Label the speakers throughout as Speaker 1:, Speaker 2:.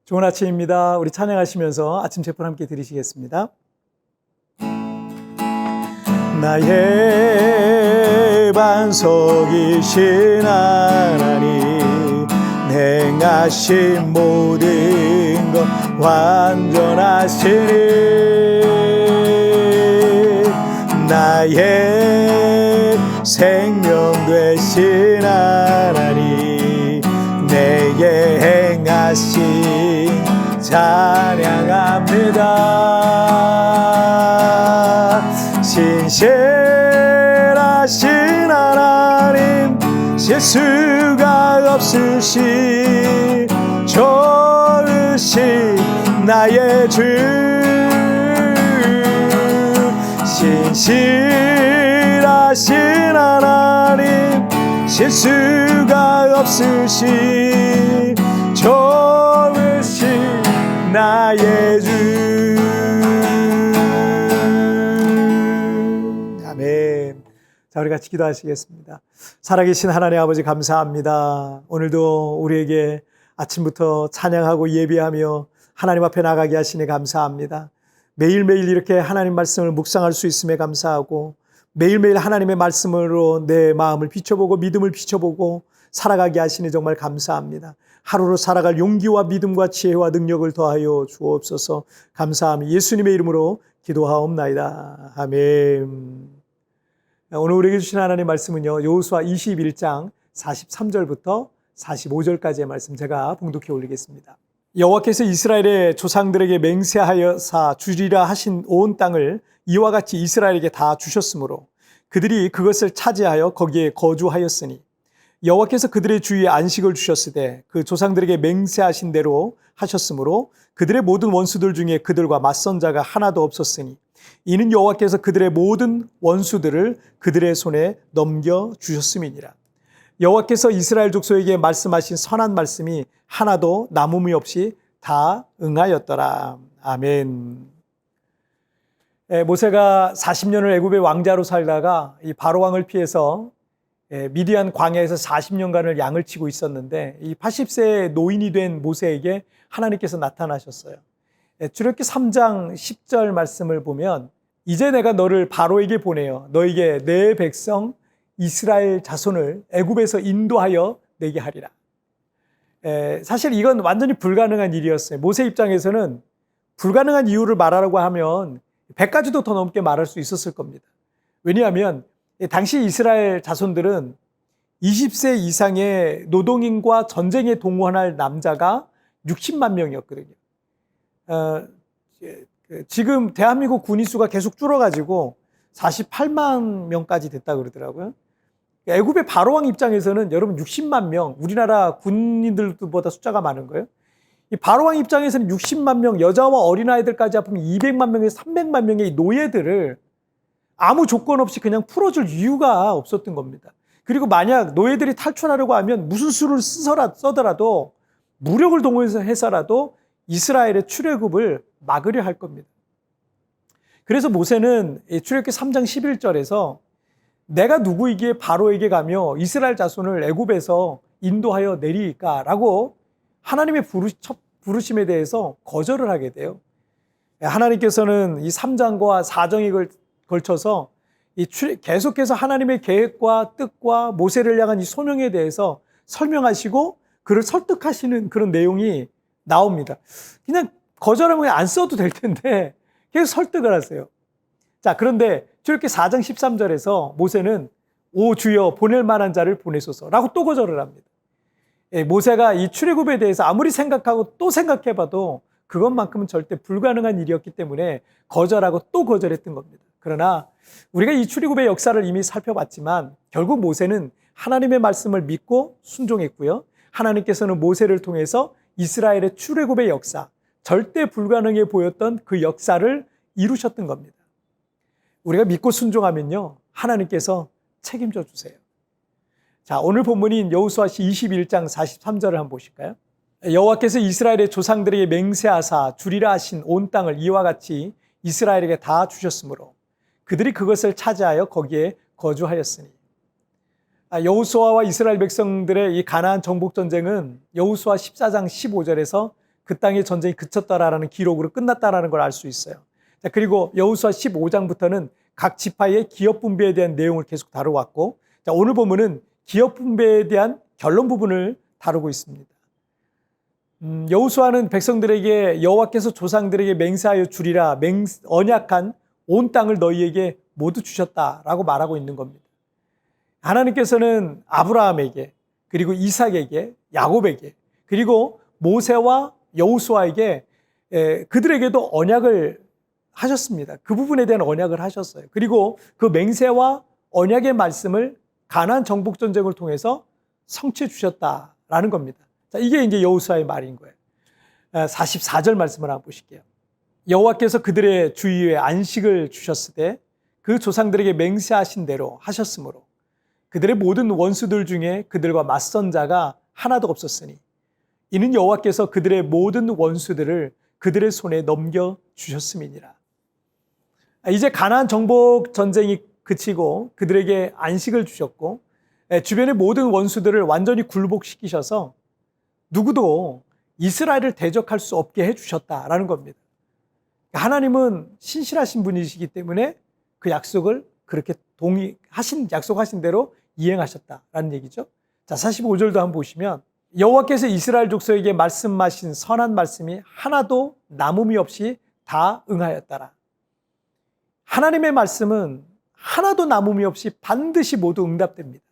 Speaker 1: 좋은 아침입니다. 우리 찬양하시면서 아침 제품 함께 들으시겠습니다. 나의 반석이신 하나님, 행하신 모든 것 완전하시니, 나의 생명 되신 하나님, 내게 행하신 찬양합니다. 신실하신 하나님, 실수가 없으신 좋으신 나의 주, 신실하신 하나님, 실수가 없으신 좋으신 나의 주. 아멘. 자, 우리 같이 기도하시겠습니다. 살아계신 하나님 아버지, 감사합니다. 오늘도 우리에게 아침부터 찬양하고 예배하며 하나님 앞에 나가게 하시니 감사합니다. 매일매일 이렇게 하나님 말씀을 묵상할 수 있음에 감사하고, 매일매일 하나님의 말씀으로 내 마음을 비춰보고 믿음을 비춰보고 살아가게 하시니 정말 감사합니다. 하루로 살아갈 용기와 믿음과 지혜와 능력을 더하여 주옵소서. 감사함이 예수님의 이름으로 기도하옵나이다. 아멘. 오늘 우리에게 주신 하나님의 말씀은요, 여호수아 21장 43절부터 45절까지의 말씀 제가 봉독해 올리겠습니다. 여호와께서 이스라엘의 조상들에게 맹세하여사 주리라 하신 온 땅을 이와 같이 이스라엘에게 다 주셨으므로 그들이 그것을 차지하여 거기에 거주하였으니, 여호와께서 그들의 주위에 안식을 주셨으되 그 조상들에게 맹세하신 대로 하셨으므로 그들의 모든 원수들 중에 그들과 맞선 자가 하나도 없었으니, 이는 여호와께서 그들의 모든 원수들을 그들의 손에 넘겨주셨음이니라. 여호와께서 이스라엘 족속에게 말씀하신 선한 말씀이 하나도 남음이 없이 다 응하였더라. 아멘. 모세가 40년을 애굽의 왕자로 살다가 이 바로왕을 피해서 미디안 광야에서 40년간을 양을 치고 있었는데, 이 80세의 노인이 된 모세에게 하나님께서 나타나셨어요. 출애굽기 3장 10절 말씀을 보면, 이제 내가 너를 바로에게 보내어 너에게 내 백성 이스라엘 자손을 애굽에서 인도하여 내게 하리라. 사실 이건 완전히 불가능한 일이었어요. 모세 입장에서는 불가능한 이유를 말하라고 하면 100가지도 더 넘게 말할 수 있었을 겁니다. 왜냐하면 당시 이스라엘 자손들은 20세 이상의 노동인과 전쟁에 동원할 남자가 60만 명이었거든요. 지금 대한민국 군인 수가 계속 줄어가지고 48만 명까지 됐다 그러더라고요. 애굽의 바로왕 입장에서는 여러분 60만 명, 우리나라 군인들보다 숫자가 많은 거예요. 이 바로왕 입장에서는 60만 명, 여자와 어린아이들까지 합하면 200만 명에서 300만 명의 노예들을 아무 조건 없이 그냥 풀어줄 이유가 없었던 겁니다. 그리고 만약 노예들이 탈출하려고 하면 무슨 수를 써더라도, 무력을 동원해서라도 이스라엘의 출애굽을 막으려 할 겁니다. 그래서 모세는 출애굽기 3장 11절에서 내가 누구이기에 바로에게 가며 이스라엘 자손을 애굽에서 인도하여 내리까라고 하나님의 부르심에 대해서 거절을 하게 돼요. 하나님께서는 이 3장과 4장에 걸쳐서 계속해서 하나님의 계획과 뜻과 모세를 향한 이 소명에 대해서 설명하시고 그를 설득하시는 그런 내용이 나옵니다. 그냥 거절하면 안 써도 될 텐데 계속 설득을 하세요. 자, 그런데 출애굽기 4장 13절에서 모세는 오 주여 보낼 만한 자를 보내소서라고 또 거절을 합니다. 모세가 이 출애굽에 대해서 아무리 생각하고 또 생각해봐도 그것만큼은 절대 불가능한 일이었기 때문에 거절하고 또 거절했던 겁니다. 그러나 우리가 이 출애굽의 역사를 이미 살펴봤지만 결국 모세는 하나님의 말씀을 믿고 순종했고요. 하나님께서는 모세를 통해서 이스라엘의 출애굽의 역사, 절대 불가능해 보였던 그 역사를 이루셨던 겁니다. 우리가 믿고 순종하면요, 하나님께서 책임져 주세요. 자, 오늘 본문인 여호수아 21장 43절을 한번 보실까요? 여호와께서 이스라엘의 조상들에게 맹세하사 주리라 하신 온 땅을 이와 같이 이스라엘에게 다 주셨으므로 그들이 그것을 차지하여 거기에 거주하였으니. 여호수아와 이스라엘 백성들의 이 가나안 정복 전쟁은 여호수아 14장 15절에서 그 땅의 전쟁이 그쳤다라는 기록으로 끝났다라는 걸 알 수 있어요. 자, 그리고 여호수아 15장부터는 각 지파의 기업 분배에 대한 내용을 계속 다루어왔고, 자, 오늘 보면은 기업 분배에 대한 결론 부분을 다루고 있습니다. 여호수아는 백성들에게 여호와께서 조상들에게 맹세하여 주리라 언약한 온 땅을 너희에게 모두 주셨다라고 말하고 있는 겁니다. 하나님께서는 아브라함에게, 그리고 이삭에게, 야곱에게, 그리고 모세와 여호수아에게 그들에게도 언약을 하셨습니다. 그 부분에 대한 언약을 하셨어요. 그리고 그 맹세와 언약의 말씀을 가나안 정복 전쟁을 통해서 성취해 주셨다라는 겁니다. 자, 이게 이제 여호수아의 말인 거예요. 44절 말씀을 한번 보실게요. 여호와께서 그들의 주위에 안식을 주셨을 때 그 조상들에게 맹세하신 대로 하셨으므로 그들의 모든 원수들 중에 그들과 맞선 자가 하나도 없었으니 이는 여호와께서 그들의 모든 원수들을 그들의 손에 넘겨 주셨음이니라. 이제 가나안 정복 전쟁이 그치고 그들에게 안식을 주셨고 주변의 모든 원수들을 완전히 굴복시키셔서 누구도 이스라엘을 대적할 수 없게 해주셨다라는 겁니다. 하나님은 신실하신 분이시기 때문에 그 약속을 그렇게 약속하신 대로 이행하셨다라는 얘기죠. 자, 45절도 한번 보시면 여호와께서 이스라엘 족속에게 말씀하신 선한 말씀이 하나도 남음이 없이 다 응하였더라. 하나님의 말씀은 하나도 남음이 없이 반드시 모두 응답됩니다.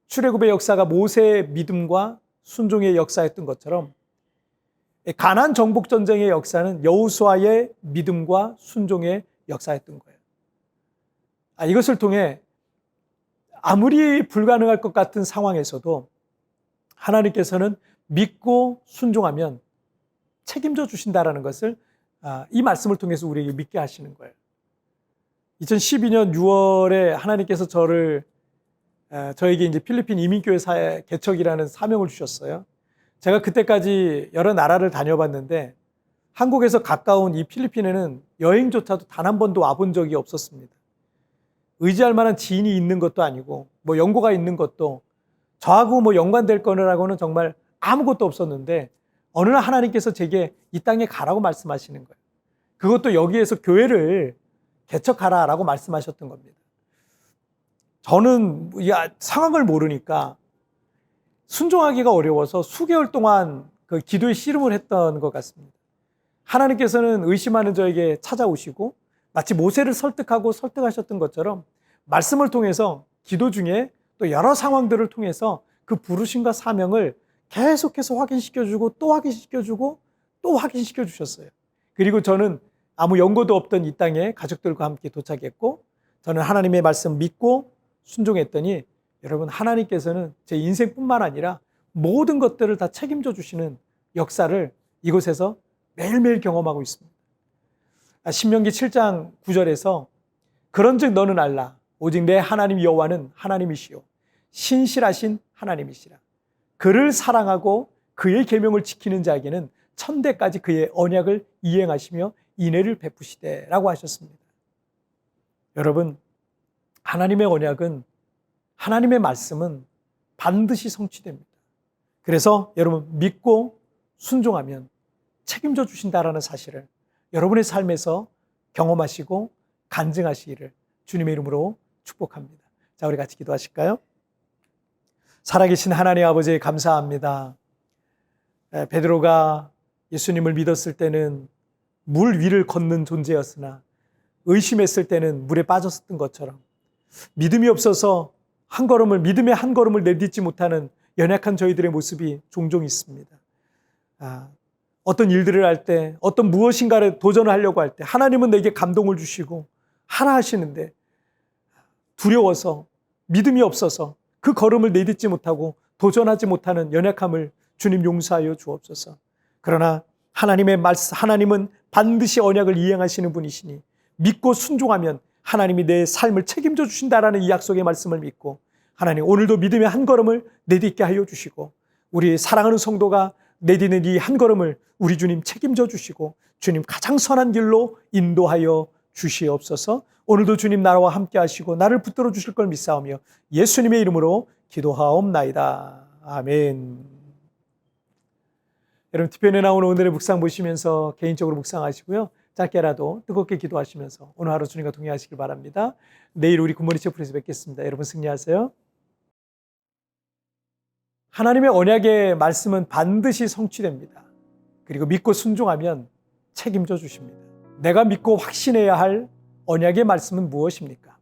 Speaker 1: 출애굽의 역사가 모세의 믿음과 순종의 역사였던 것처럼 가나안 정복 전쟁의 역사는 여호수아의 믿음과 순종의 역사였던 거예요. 이것을 통해 아무리 불가능할 것 같은 상황에서도 하나님께서는 믿고 순종하면 책임져 주신다라는 것을 이 말씀을 통해서 우리에게 믿게 하시는 거예요. 2012년 6월에 하나님께서 저에게 이제 필리핀 이민교회 개척이라는 사명을 주셨어요. 제가 그때까지 여러 나라를 다녀봤는데 한국에서 가까운 이 필리핀에는 여행조차도 단 한 번도 와본 적이 없었습니다. 의지할 만한 지인이 있는 것도 아니고 뭐 연고가 있는 것도 저하고 뭐 연관될 거라고는 정말 아무것도 없었는데 어느 날 하나님께서 제게 이 땅에 가라고 말씀하시는 거예요. 그것도 여기에서 교회를 개척하라라고 말씀하셨던 겁니다. 저는 상황을 모르니까 순종하기가 어려워서 수개월 동안 그 기도의 씨름을 했던 것 같습니다. 하나님께서는 의심하는 저에게 찾아오시고 마치 모세를 설득하셨던 것처럼 말씀을 통해서 기도 중에 또 여러 상황들을 통해서 그 부르심과 사명을 계속해서 확인시켜주고 또 확인시켜주고 또 확인시켜주셨어요. 그리고 저는 아무 연고도 없던 이 땅에 가족들과 함께 도착했고 저는 하나님의 말씀 믿고 순종했더니 여러분 하나님께서는 제 인생뿐만 아니라 모든 것들을 다 책임져 주시는 역사를 이곳에서 매일매일 경험하고 있습니다. 신명기 7장 9절에서 그런즉 너는 알라 오직 내 하나님 여호와는 하나님이시요 신실하신 하나님이시라. 그를 사랑하고 그의 계명을 지키는 자에게는 천대까지 그의 언약을 이행하시며 인애를 베푸시되라고 하셨습니다. 여러분 하나님의 언약은 하나님의 말씀은 반드시 성취됩니다. 그래서 여러분 믿고 순종하면 책임져 주신다라는 사실을 여러분의 삶에서 경험하시고 간증하시기를 주님의 이름으로 축복합니다. 자, 우리 같이 기도하실까요? 살아계신 하나님 아버지 감사합니다. 베드로가 예수님을 믿었을 때는 물 위를 걷는 존재였으나 의심했을 때는 물에 빠졌었던 것처럼 믿음이 없어서 믿음의 한 걸음을 내딛지 못하는 연약한 저희들의 모습이 종종 있습니다. 어떤 일들을 할 때, 어떤 무엇인가를 도전을 하려고 할 때 하나님은 내게 감동을 주시고 하나 하시는데 두려워서 믿음이 없어서 그 걸음을 내딛지 못하고 도전하지 못하는 연약함을 주님 용서하여 주옵소서. 그러나 하나님은 반드시 언약을 이행하시는 분이시니 믿고 순종하면 하나님이 내 삶을 책임져 주신다라는 이 약속의 말씀을 믿고 하나님 오늘도 믿음의 한 걸음을 내딛게 하여 주시고 우리 사랑하는 성도가 내딛는 이 한 걸음을 우리 주님 책임져 주시고 주님 가장 선한 길로 인도하여 주시옵소서. 오늘도 주님 나와 함께 하시고 나를 붙들어 주실 걸 믿사오며 예수님의 이름으로 기도하옵나이다. 아멘. 여러분 뒤편에 나오는 오늘의 묵상 보시면서 개인적으로 묵상하시고요. 짧게라도 뜨겁게 기도하시면서 오늘 하루 주님과 동행하시길 바랍니다. 내일 우리 굿모닝 체프에서 뵙겠습니다. 여러분 승리하세요. 하나님의 언약의 말씀은 반드시 성취됩니다. 그리고 믿고 순종하면 책임져 주십니다. 내가 믿고 확신해야 할 언약의 말씀은 무엇입니까?